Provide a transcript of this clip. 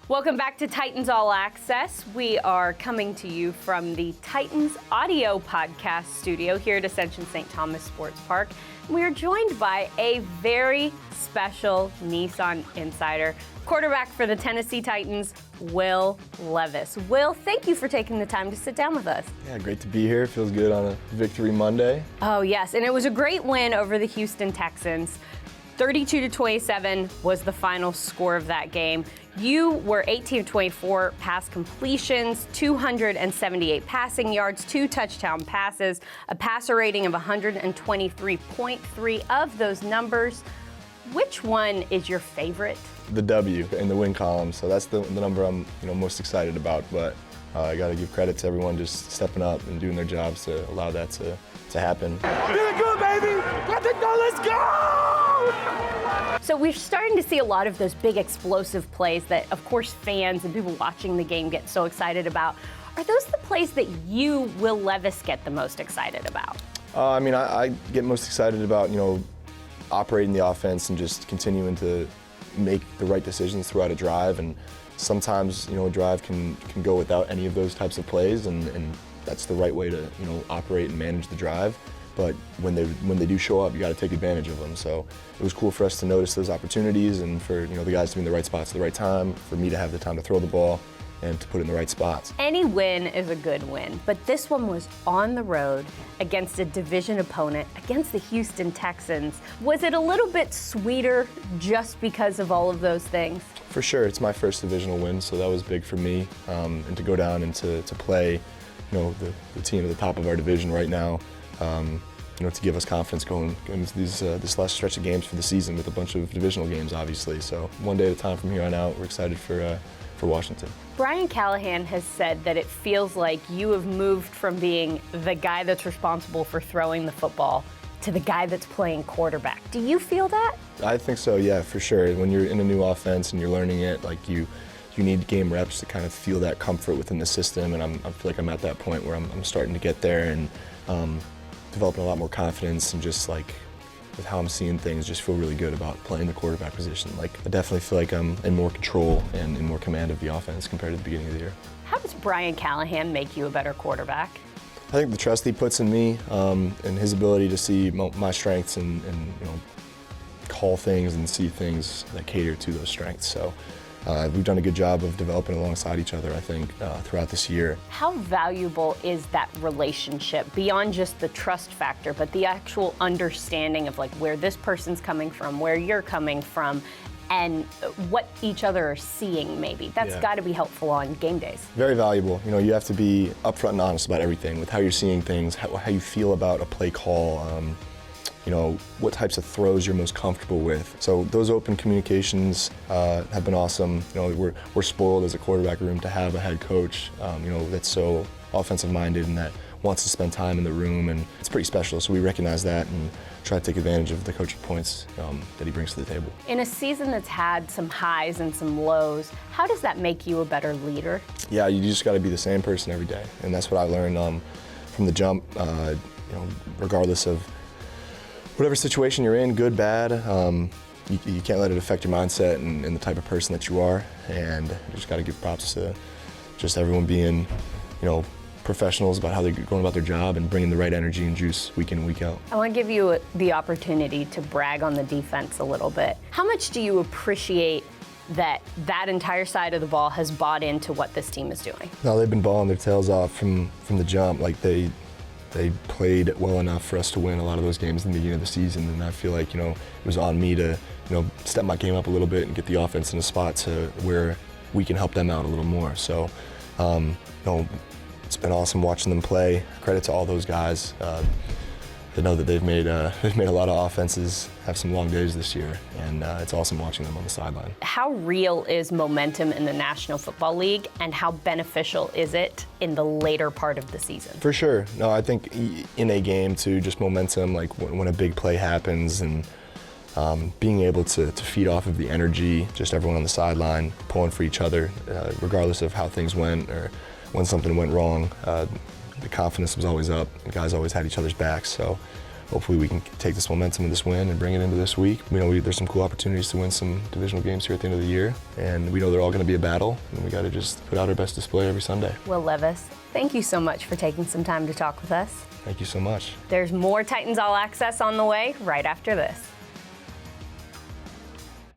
Welcome back to Titans All Access. We are coming to you from the Titans Audio Podcast studio here at Ascension St. Thomas Sports Park. We are joined by a very special Nissan insider, quarterback for the Tennessee Titans, Will Levis. Will, thank you for taking the time to sit down with us. Yeah, great to be here. Feels good on a Victory Monday. Oh, yes, and it was a great win over the Houston Texans. 32-27 was the final score of that game. You were 18 of 24 pass completions, 278 passing yards, 2 touchdown passes, a passer rating of 123.3 of those numbers. Which one is your favorite? The W in the win column, so that's the number I'm most excited about. But I got to give credit to everyone just stepping up and doing their jobs to allow that to happen. Feeling good, baby! Let it go, let's go! So we're starting to see a lot of those big explosive plays that, of course, fans and people watching the game get so excited about. Are those the plays that you, Will Levis, get the most excited about? I get most excited about, operating the offense and just continuing to make the right decisions throughout a drive. And sometimes, a drive can go without any of those types of plays, and that's the right way to, operate and manage the drive. But when they do show up, you got to take advantage of them. So it was cool for us to notice those opportunities and for the guys to be in the right spots at the right time, for me to have the time to throw the ball and to put it in the right spots. Any win is a good win, but this one was on the road against a division opponent, against the Houston Texans. Was it a little bit sweeter just because of all of those things? For sure, it's my first divisional win, so that was big for me. And to go down and to play, the team at the top of our division right now. To give us confidence going into this last stretch of games for the season with a bunch of divisional games, obviously. So one day at a time from here on out, we're excited for Washington. Brian Callahan has said that it feels like you have moved from being the guy that's responsible for throwing the football to the guy that's playing quarterback. Do you feel that? I think so, yeah, for sure. When you're in a new offense and you're learning it, you need game reps to kind of feel that comfort within the system, and I feel like I'm at that point where I'm starting to get there and developing a lot more confidence and just with how I'm seeing things, just feel really good about playing the quarterback position. I definitely feel like I'm in more control and in more command of the offense compared to the beginning of the year. How does Brian Callahan make you a better quarterback? I think the trust he puts in me and his ability to see my strengths and call things and see things that cater to those strengths. So we've done a good job of developing alongside each other, I think, throughout this year. How valuable is that relationship beyond just the trust factor, but the actual understanding of where this person's coming from, where you're coming from, and what each other are seeing maybe? That's got to be helpful on game days. Very valuable. You have to be upfront and honest about everything, with how you're seeing things, how you feel about a play call, what types of throws you're most comfortable with. So those open communications have been awesome. We're spoiled as a quarterback room to have a head coach, that's so offensive minded and that wants to spend time in the room, and it's pretty special. So we recognize that and try to take advantage of the coaching points that he brings to the table. In a season that's had some highs and some lows, how does that make you a better leader? Yeah, you just got to be the same person every day, and that's what I learned from the jump. Regardless of whatever situation you're in, good, bad, you can't let it affect your mindset and the type of person that you are. And you just got to give props to just everyone being, professionals about how they're going about their job and bringing the right energy and juice week in and week out. I want to give you the opportunity to brag on the defense a little bit. How much do you appreciate that entire side of the ball has bought into what this team is doing? No, they've been balling their tails off from the jump. They played well enough for us to win a lot of those games in the beginning of the season, and I feel like it was on me to step my game up a little bit and get the offense in a spot to where we can help them out a little more. So it's been awesome watching them play. Credit to all those guys. I know that they've made a lot of offenses have some long days this year, and it's awesome watching them on the sideline. How real is momentum in the National Football League, and how beneficial is it in the later part of the season? For sure. No, I think in a game too, just momentum, when a big play happens, and being able to feed off of the energy, just everyone on the sideline pulling for each other, regardless of how things went or when something went wrong. The confidence was always up, and guys always had each other's backs. So hopefully we can take this momentum and this win and bring it into this week. We know there's some cool opportunities to win some divisional games here at the end of the year, and we know they're all going to be a battle, and we got to just put out our best display every Sunday. Will Levis, thank you so much for taking some time to talk with us. Thank you so much. There's more Titans All Access on the way right after this.